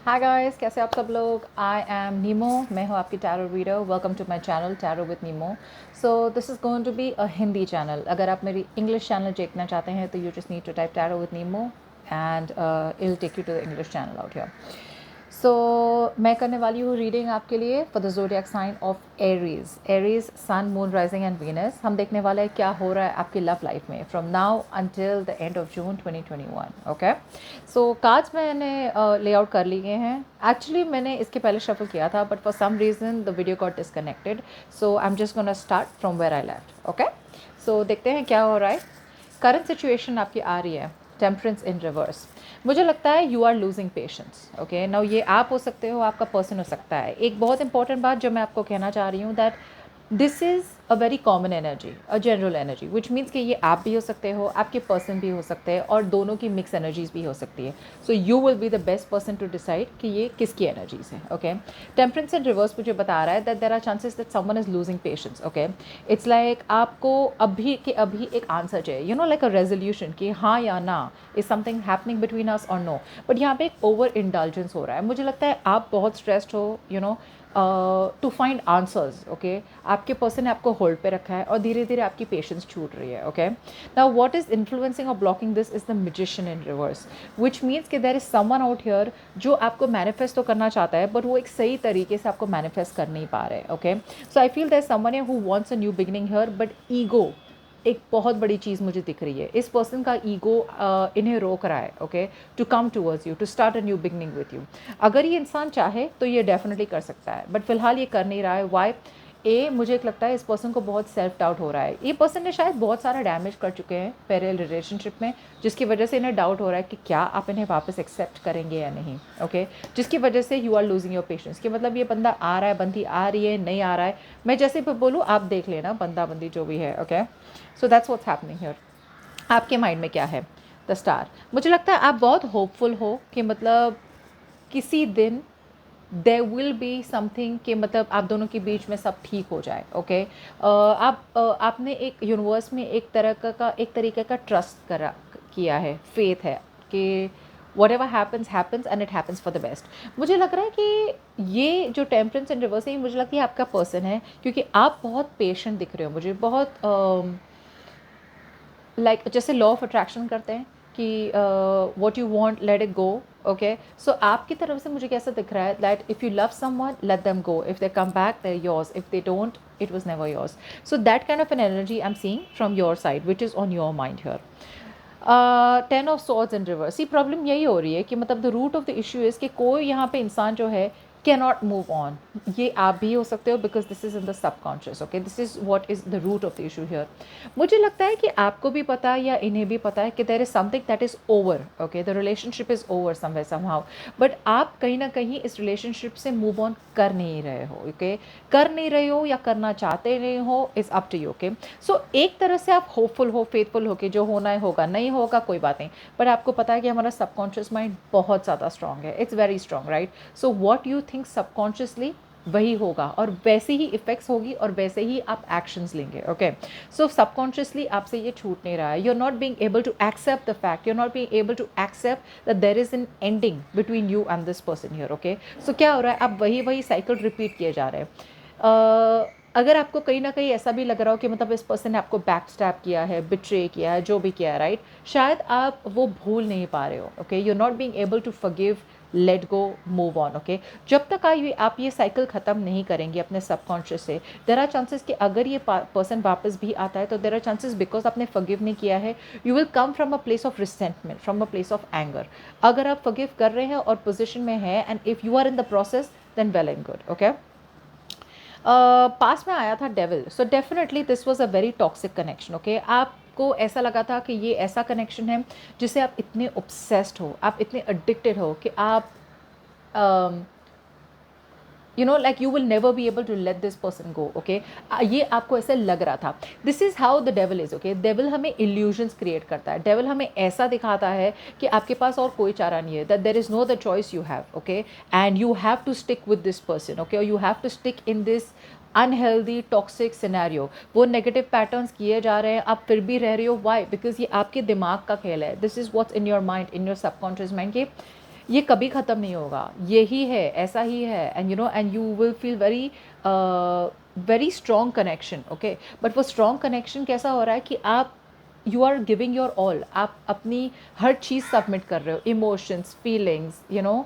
Hi guys, कैसे आप सब लोग। आई एम नीमो, मैं हूँ आपकी tarot reader. Welcome to my channel tarot with Nemo. So this is going to be a Hindi channel. अगर आप मेरी इंग्लिश चैनल देखना चाहते हैं तो you just need to type tarot with Nemo and it will take you to the English channel out here. So मैं करने वाली हूँ रीडिंग आपके लिए for the zodiac sign of Aries. Aries sun, moon, rising and Venus. हम देखने वाले हैं क्या हो रहा है आपकी लव लाइफ में from now until the end of June 2021। Okay, so cards मैंने लेआउट कर लिए हैं। एक्चुअली मैंने इसके पहले शफल किया था but for some reason the video got disconnected, so I am just gonna start from where I left. Okay, so देखते हैं क्या हो रहा है। करंट सिचुएशन आपकी आ रही है टेम्परेंस इन रिवर्स। मुझे लगता है you are losing patience. Okay, now ये आप हो सकते हो, आपका पर्सन हो सकता है। एक बहुत इंपॉर्टेंट बात जो मैं आपको कहना चाह रही हूँ that this is a very common energy, a general energy, which means कि ये आप भी हो सकते हो, आपके पर्सन भी हो सकते हैं और दोनों की मिक्स एनर्जीज भी हो सकती है। So you will be the best person to decide कि ये किसकी एनर्जीज है। ओके, टेम्परेंस इन रिवर्स मुझे बता रहा है that there are chances that someone is losing patience. Okay, it's like आपको अभी के अभी एक आंसर चाहिए, you know, like a resolution कि हाँ या ना, is something happening between us और नो। बट यहाँ पे एक ओवर इंडल्जेंस हो रहा है। मुझे लगता है आप बहुत स्ट्रेस्ड हो, you know, to find answers. Okay, आपके पर्सन ने आपको होल्ड पे रखा है और धीरे धीरे आपकी पेशेंस छूट रही है। Okay, now what is influencing और blocking this is the magician in reverse, which means कि there is someone out here जो आपको मैनिफेस्ट तो करना चाहता है बट वो एक सही तरीके से आपको मैनिफेस्ट कर नहीं पा रहे। Okay, so I feel there is someone who wants a new beginning here but ego एक बहुत बड़ी चीज़ मुझे दिख रही है। इस पर्सन का ईगो इन्हें रोक रहा है। Okay, to come towards you, to start a new beginning with you. अगर ये इंसान चाहे तो ये डेफिनेटली कर सकता है बट फिलहाल ये कर नहीं रहा है। वाई? ए, मुझे एक लगता है इस पर्सन को बहुत सेल्फ डाउट हो रहा है। ये पर्सन ने शायद बहुत सारा डैमेज कर चुके हैं पैरेलल रिलेशनशिप में, जिसकी वजह से इन्हें डाउट हो रहा है कि क्या आप इन्हें वापस एक्सेप्ट करेंगे या नहीं। ओके, जिसकी वजह से you are losing your patience कि मतलब ये बंदा आ रहा है, बंदी आ रही है, नहीं आ रहा है, मैं जैसे भी बोलूँ आप देख लेना, बंदा बंदी जो भी है। Okay, so that's what's happening here. आपके माइंड में क्या है? The star. मुझे लगता है आप बहुत होपफुल हो कि मतलब किसी दिन देर विल बी समथिंग कि मतलब आप दोनों के बीच में सब ठीक हो जाए। ओके, आपने एक यूनिवर्स में एक तरह का एक तरीके का ट्रस्ट करा किया है, फेथ है कि what ever happens happens and it happens for the best. मुझे लग रहा है कि ये जो टेम्परेंस एंड रिवर्स है, मुझे लगता है आपका पर्सन है क्योंकि आप बहुत पेशेंट दिख रहे हो मुझे, बहुत लाइक जैसे लॉ ऑफ अट्रैक्शन करते हैं कि what you want let it go. Okay, so आपकी तरफ से मुझे कैसा दिख रहा है that if you love someone let them go, if they come back they yours, if they don't it was never yours. So that kind of an energy I'm seeing from your side which is on your mind here. 10 of swords in reverse। See problem यही हो रही है कि मतलब the root of the issue is कि कोई यहाँ पे इंसान जो है कैन नॉट मूव ऑन। ये आप भी हो सकते हो because this is in the subconscious. Okay, this is what is the root of the issue here. मुझे लगता है कि आपको भी पता है या इन्हें भी पता है कि there is something that is over. Okay, the relationship is over somewhere somehow, but आप कहीं ना कहीं इस रिलेशनशिप से मूव ऑन कर नहीं रहे हो। ओके, कर नहीं रहे हो या करना चाहते नहीं हो, is up to you. Okay, so एक तरह से आप होपफुल हो, फेथफुल हो कि जो होना है होगा, नहीं होगा कोई बात नहीं, पर आपको पता है कि हमारा सबकॉन्शियस माइंड बहुत ज़्यादा स्ट्रांग है, it's very strong, right? So what you think subconsciously वही होगा और वैसे ही इफेक्ट्स होगी और वैसे ही आप एक्शंस लेंगे। ओके, सो सबकॉन्शियसली आपसे ये छूट नहीं रहा है। You are not being able to accept the fact, you are not being able to accept that there is an ending between you and this person here. Okay, so क्या हो रहा है, आप वही वही साइकिल रिपीट किए जा रहे हैं। अगर आपको कहीं ना कहीं ऐसा भी लग रहा हो कि मतलब इस पर्सन ने आपको बैक स्टैप किया है, बिट्रे किया है, जो भी किया है, राइट, शायद आप वो भूल नहीं पा रहे हो। Okay, you are not being able to forgive, let go, move on. Okay, जब तक आप ये साइकिल ख़त्म नहीं करेंगे अपने सबकॉन्शियस से, देर आर चांसेस कि अगर ये पर्सन वापस भी आता है तो देर आर चांसेस बिकॉज आपने फॉरगिव नहीं किया है, you will come from a place of resentment, from a place of anger. अगर आप फॉरगिव कर रहे हैं और पोजिशन में है and if you are in the process then well and good. Okay, पास में आया था devil, so definitely this was a very toxic connection. Okay, आपको ऐसा लगा था कि ये ऐसा कनेक्शन है जिसे आप इतने ऑब्सेस्ड हो, आप इतने एडिक्टेड हो कि आप you know like you will never be able to let this person go. Okay, ये आपको ऐसे लग रहा था। This is how the devil is. Okay, devil हमें इल्यूजन्स क्रिएट करता है, डेविल हमें ऐसा दिखाता है कि आपके पास और कोई चारा नहीं है, that there is no the choice you have. Okay, and you have to stick with this person. Okay, और you have to stick in this unhealthy toxic scenario. वो नेगेटिव पैटर्न्स किए जा रहे हैं, आप फिर भी रह रहे हो। वाई? बिकॉज ये आपके दिमाग का खेल है। This is what's in your mind, in your subconscious mind कि ये कभी ख़त्म नहीं होगा, यही है, ऐसा ही है, and you know and you will feel very very strong connection, okay. But वो स्ट्रॉन्ग कनेक्शन कैसा हो रहा है कि आप you are giving your all, आप अपनी हर चीज़ सबमिट कर रहे हो, emotions, feelings, you know,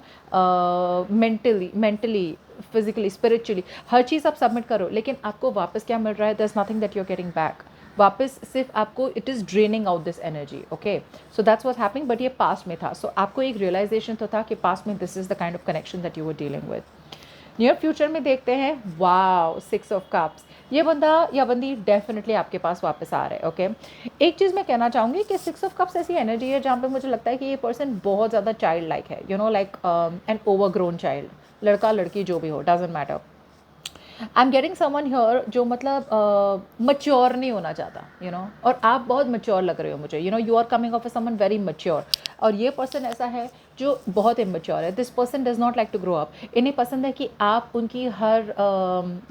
mentally, physically, spiritually, हर चीज़ आप सबमिट करो, लेकिन आपको वापस क्या मिल रहा है? There is nothing that you are getting back. वापस सिर्फ आपको it is draining out this energy, okay. So that's what happening, but ये पास्ट में था। सो आपको एक रियलाइजेशन तो था कि पास्ट में this is the kind of connection that you were dealing with. Near future में देखते हैं, वाओ, 6 ऑफ कप्स, ये बंदा या बंदी डेफिनेटली आपके पास वापस आ रहा है, ओके। एक चीज़ मैं कहना चाहूँगी कि 6 ऑफ कप्स ऐसी एनर्जी है जहाँ पे मुझे लगता है कि ये पर्सन बहुत ज़्यादा चाइल्ड लाइक है, you know, like an overgrown child, लड़का लड़की जो भी हो, doesn't matter. I am getting someone here जो मतलब मच्योर नहीं होना चाहता, यू नो, और आप बहुत मच्योर लग रहे हो मुझे, you know, you are coming of a someone very mature, और ये पर्सन ऐसा है जो बहुत इमेच्योर है। This person does not like to grow up. इन्हें पसंद है कि आप उनकी हर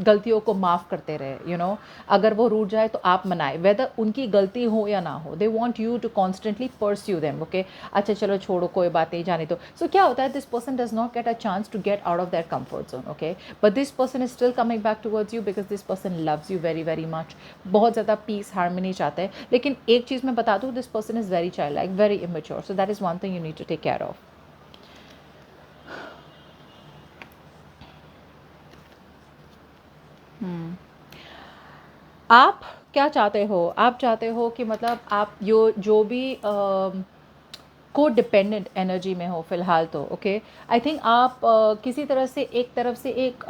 गलतियों को माफ़ करते रहे, यू नो, अगर वो रूठ जाए तो आप मनाए, वेदर उनकी गलती हो या ना हो, they want you to constantly pursue them, okay. अच्छा चलो छोड़ो, कोई बात नहीं, जाने दो। सो क्या होता है, this person does not get a chance to get out of that comfort zone, okay, but this person is still coming back towards you because this person loves you very very much, बहुत ज़्यादा piece harmony चाहते हैं। लेकिन एक चीज़ मैं बता दूँ, this person is very child like, very immature, so that is one thing you need to take care of. आप क्या चाहते हो? आप चाहते हो कि मतलब आप जो भी को डिपेंडेंट एनर्जी में हो फ़िलहाल तो, ओके। आई थिंक आप किसी तरह से एक तरफ से एक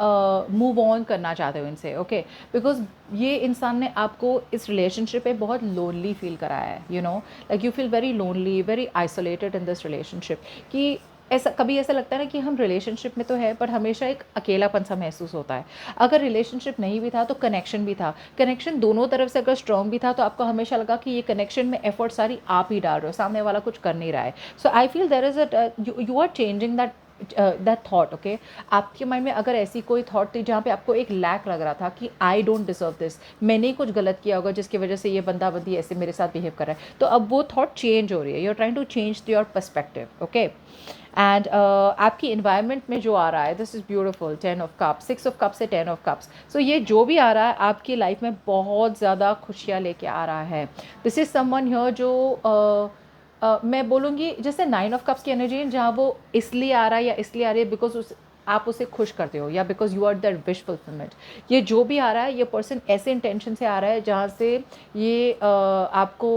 मूव ऑन करना चाहते हो इनसे, ओके, बिकॉज़ ये इंसान ने आपको इस रिलेशनशिप में बहुत लोनली फ़ील कराया है, you know, like you feel very lonely, very isolated in this relationship, कि ऐसा कभी ऐसा लगता है ना कि हम रिलेशनशिप में तो है, पर हमेशा एक अकेलापन सा महसूस होता है। अगर रिलेशनशिप नहीं भी था तो कनेक्शन भी था, कनेक्शन दोनों तरफ से अगर स्ट्रॉन्ग भी था तो आपको हमेशा लगा कि ये कनेक्शन में एफर्ट सारी आप ही डाल रहे हो, सामने वाला कुछ कर नहीं रहा है। So I feel there is a you are changing that thought, okay. आपके माइंड में अगर ऐसी कोई थॉट थी जहाँ पे आपको एक लैक लग रहा था कि आई डोंट डिजर्व दिस, मैंने ही कुछ गलत किया होगा जिसकी वजह से ये बंदा बंदी ऐसे मेरे साथ बिहेव कर रहा है, तो अब वो थॉट चेंज हो रही है, you are trying to change your perspective, okay. And आपकी इन्वायरमेंट में जो आ रहा है, this is beautiful, 10 of cups, 6 of cups से 10 ऑफ कप्स। सो ये जो भी आ रहा है आपकी लाइफ में बहुत ज़्यादा खुशियाँ लेके आ रहा है। दिस इज़ समवन हियर जो मैं बोलूँगी जैसे 9 ऑफ कप्स की एनर्जी है, जहाँ वो इसलिए आ रहा है या इसलिए आ रही है बिकॉज उस आप उसे खुश करते हो, या because you are that wish fulfilment. ये जो भी आ रहा है, ये पर्सन ऐसे इंटेंशन से आ रहा है जहाँ से ये आपको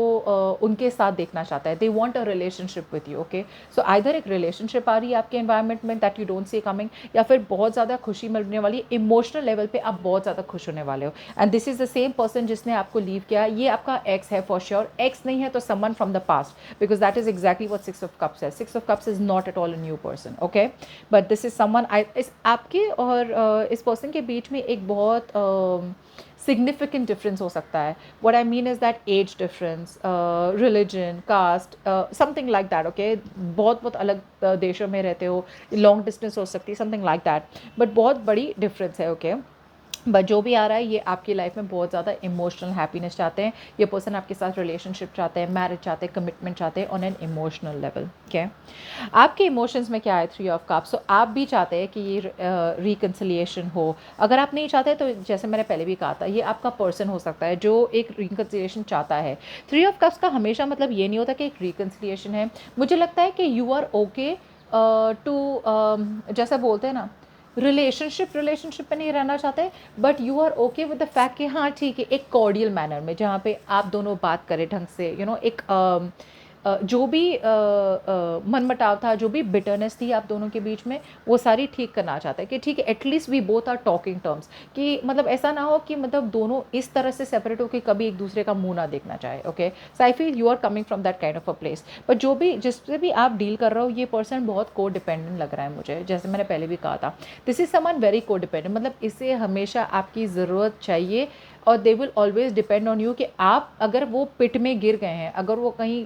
उनके साथ देखना चाहता है। They want a relationship with you, okay. So either एक रिलेशनशिप आ रही है आपके एनवायरनमेंट में that you don't see coming, या फिर बहुत ज़्यादा खुशी मिलने वाली, इमोशनल लेवल पे आप बहुत ज़्यादा खुश होने वाले हो। And this is the same person जिसने आपको लीव किया, ये आपका एक्स है फॉर श्योर। एक्स नहीं है तो someone from the past, because that is exactly what 6 of cups है। 6 of cups is not at all a new person, okay, but this is someone इस आपके और इस पर्सन के बीच में एक बहुत सिग्निफिकेंट डिफरेंस हो सकता है। What I mean is that age difference, religion, caste, something like that, okay. बहुत बहुत अलग देशों में रहते हो, लॉन्ग डिस्टेंस हो सकती है, समथिंग लाइक दैट, बट बहुत बड़ी डिफरेंस है, ओके। बट जो भी आ रहा है ये आपकी लाइफ में बहुत ज़्यादा इमोशनल हैप्पीनेस चाहते हैं। ये पर्सन आपके साथ रिलेशनशिप चाहते हैं, मैरिज चाहते हैं, कमिटमेंट चाहते हैं ऑन एन इमोशनल लेवल, क्या आपके इमोशंस में क्या है? 3 ऑफ कप्स। सो आप भी चाहते हैं कि ये रिकन्सिलिएशन हो। अगर आप नहीं चाहते तो जैसे मैंने पहले भी कहा था, ये आपका पर्सन हो सकता है जो एक रिकन्सिलिएशन चाहता है। 3 ऑफ कप्स का हमेशा मतलब ये नहीं होता कि एक रिकन्सिलिएशन है। मुझे लगता है कि यू आर ओके टू, जैसा बोलते हैं ना, रिलेशनशिप पे नहीं रहना चाहते, but you are okay with the fact कि हाँ ठीक है, एक कॉर्डियल मैनर में जहाँ पे आप दोनों बात करें ढंग से, यू नो, एक जो भी मनमुटाव था, जो भी बिटरनेस थी आप दोनों के बीच में, वो सारी ठीक करना चाहता है कि ठीक है, at least we both are talking terms, कि मतलब ऐसा ना हो कि मतलब दोनों इस तरह से सेपरेट हो कि कभी एक दूसरे का मुंह ना देखना चाहे, okay. So I feel you are coming from that kind of a place. But जो भी जिससे भी आप डील कर रहे हो, ये पर्सन बहुत को डिपेंडेंट लग रहा है मुझे, जैसे मैंने पहले भी कहा था। दिस इज समवन वेरी को डिपेंडेंट, मतलब इसे हमेशा आपकी ज़रूरत चाहिए, और they will always depend on you, कि आप अगर वो पिट में गिर गए हैं, अगर वो कहीं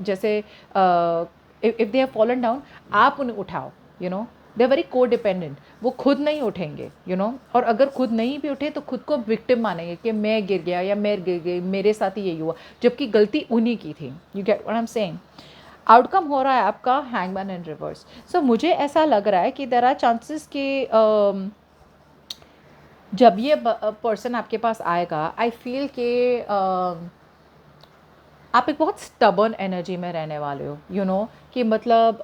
जैसे if they have fallen down, आप उन्हें उठाओ, you know. They are very codependent, वो खुद नहीं उठेंगे, यू नो, और अगर खुद नहीं भी उठे तो खुद को विक्टिम मानेंगे कि मैं गिर गया या मैं गिर गई, मेरे साथ ही यही हुआ, जबकि गलती उन्हीं की थी। You get what I am saying. Outcome हो रहा है आपका हैंगमैन इन रिवर्स। सो मुझे ऐसा लग रहा है कि देयर आर चांसेस कि जब ये पर्सन आपके पास आएगा, आई फील कि आप एक बहुत स्टबर्न एनर्जी में रहने वाले हो, यू नो, कि मतलब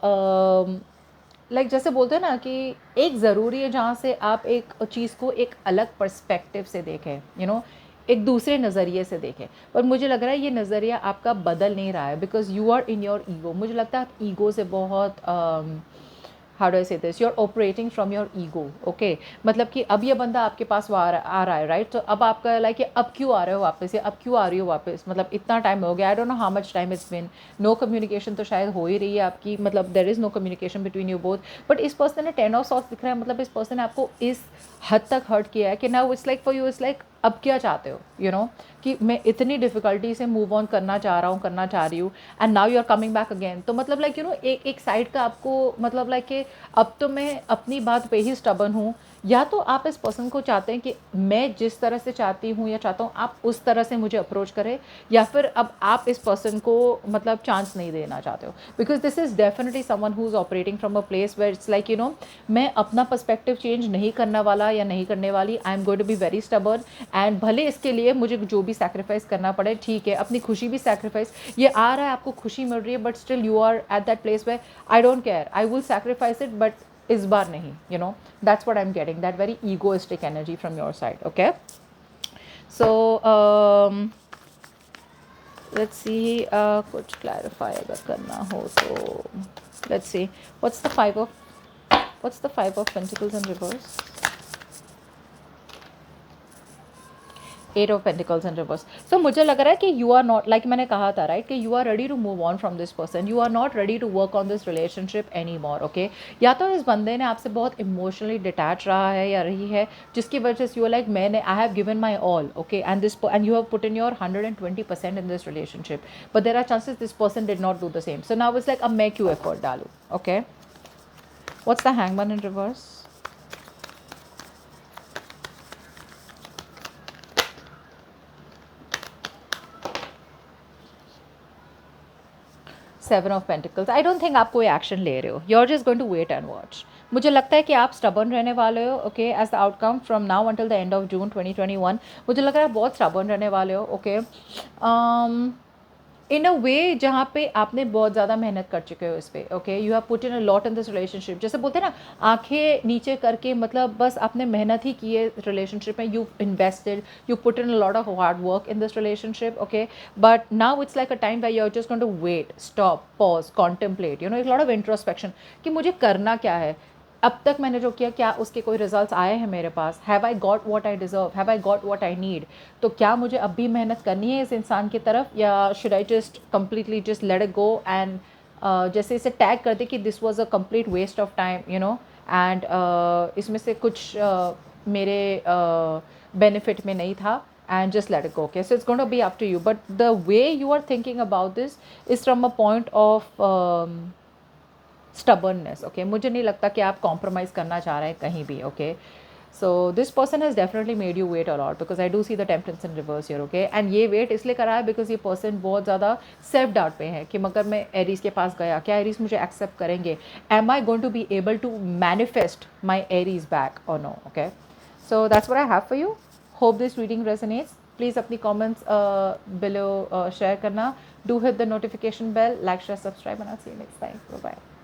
लाइक जैसे बोलते हैं ना कि एक ज़रूरी है जहाँ से आप एक चीज़ को एक अलग पर्सपेक्टिव से देखें, यू नो, एक दूसरे नज़रिए से देखें। पर मुझे लग रहा है ये नज़रिया आपका बदल नहीं रहा है, because you are in your ego. मुझे लगता है आप ईगो से बहुत how do I say this, you are operating from your ego, okay. मतलब कि अब ये बंदा आपके पास आ रहा है, राइट। तो अब आपका लाइक अब क्यों आ रहे हो वापस, या अब क्यों आ रही हो वापस, मतलब इतना टाइम हो गया, I don't know how much time it's been. No communication तो शायद हो ही रही है आपकी, मतलब there is no communication between you both. But इस पर्सन ने 10 ऑफ सॉर्ट्स दिख रहा है, मतलब इस पर्सन ने आपको इस हद तक हर्ट किया है कि now it's like for you, it's like अब क्या चाहते हो, यू नो, कि मैं इतनी डिफ़िकल्टी से मूव ऑन करना चाह रहा हूँ, करना चाह रही हूँ, and now you are coming back again. तो मतलब लाइक यू नो एक एक साइड का आपको मतलब लाइक कि अब तो मैं अपनी बात पे ही स्टबर्न हूँ, या तो आप इस पर्सन को चाहते हैं कि मैं जिस तरह से चाहती हूँ या चाहता हूँ आप उस तरह से मुझे अप्रोच करें, या फिर अब आप इस पर्सन को मतलब चांस नहीं देना चाहते हो। Because this is definitely someone who is operating from a place where it's like you know, मैं अपना पर्सपेक्टिव चेंज नहीं करने वाला या नहीं करने वाली, I am going to be very stubborn, and भले इसके लिए मुझे जो भी सैक्रिफाइस करना पड़े, ठीक है, अपनी खुशी भी सैक्रिफाइस, ये आ रहा है आपको खुशी मिल रही है, but still you are at that place where I don't care, I will sacrifice it, but इस बार नहीं, you know, that's what I am getting, that very egoistic energy from your side, okay. So let's see, कुछ clarify अगर करना हो तो let's see, what's the five of pentacles in reverse, eight of pentacles in reverse. So मुझे लग रहा है कि यू आर नॉट, लाइक मैंने कहा था राइट, कि you are ready to move on from this person, you are not ready to work on this relationship any more, okay. या तो इस बंदे ने आपसे बहुत इमोशनली डिटैच रहा है या रही है, जिसकी वजह से यू लाइक मैंने I have given my all, okay, and you have put in your 120% in this relationship, but there are chances this person did not do the same. So now it's like अब मैं क्यों effort डालूँ, okay. What's the hangman in reverse, seven of pentacles. I don't think आप कोई action ले रहे हो, you are just going to wait and watch. मुझे लगता है कि आप स्टबर्न रहने वाले हो, okay, as the outcome from now until the end of June 2021। मुझे लग रहा है बहुत स्टबर्न रहने वाले हो, ओके, इन अ वे जहाँ पे आपने बहुत ज़्यादा मेहनत कर चुके हो इस पर, okay, you have put in a lot in this relationship. जैसे बोलते हैं ना, आंखें नीचे करके, मतलब बस आपने मेहनत ही की है रिलेशनशिप में, you invested, you put in a lot of hard work in this relationship, okay, but now it's like a time where you are just going to wait, stop, pause, contemplate, you know, एक lot of introspection कि मुझे करना क्या है, अब तक मैंने जो किया क्या उसके कोई रिजल्ट्स आए हैं मेरे पास, have I got what I deserve, have I got what I need. तो क्या मुझे अब भी मेहनत करनी है इस इंसान की तरफ, या should I just completely just let it go, and जैसे इसे टैग कर दे कि this was a complete waste of time, you know, and इसमें से कुछ मेरे बेनिफिट में नहीं था, and just let it go, okay, so it's going to be up to you, but the way you are thinking about this is from a point of stubbornness, okay। मुझे नहीं लगता कि आप कॉम्प्रोमाइज़ करना चाह रहे हैं कहीं भी, okay। So this person has definitely made you wait a lot, because I do see the temperance in reverse here, okay। and ये wait इसलिए करा है because ये person बहुत ज़्यादा सेल्फ डाउट पे है कि मगर मैं एरीज के पास गया, क्या एरीज मुझे एक्सेप्ट करेंगे, am I going to be able to manifest my Aries back or no, okay। So that's what I have for you. Hope this reading resonates. Please अपनी comments below share करना. Do hit the notification bell, like, share, subscribe, and I'll see you next time. Bye bye.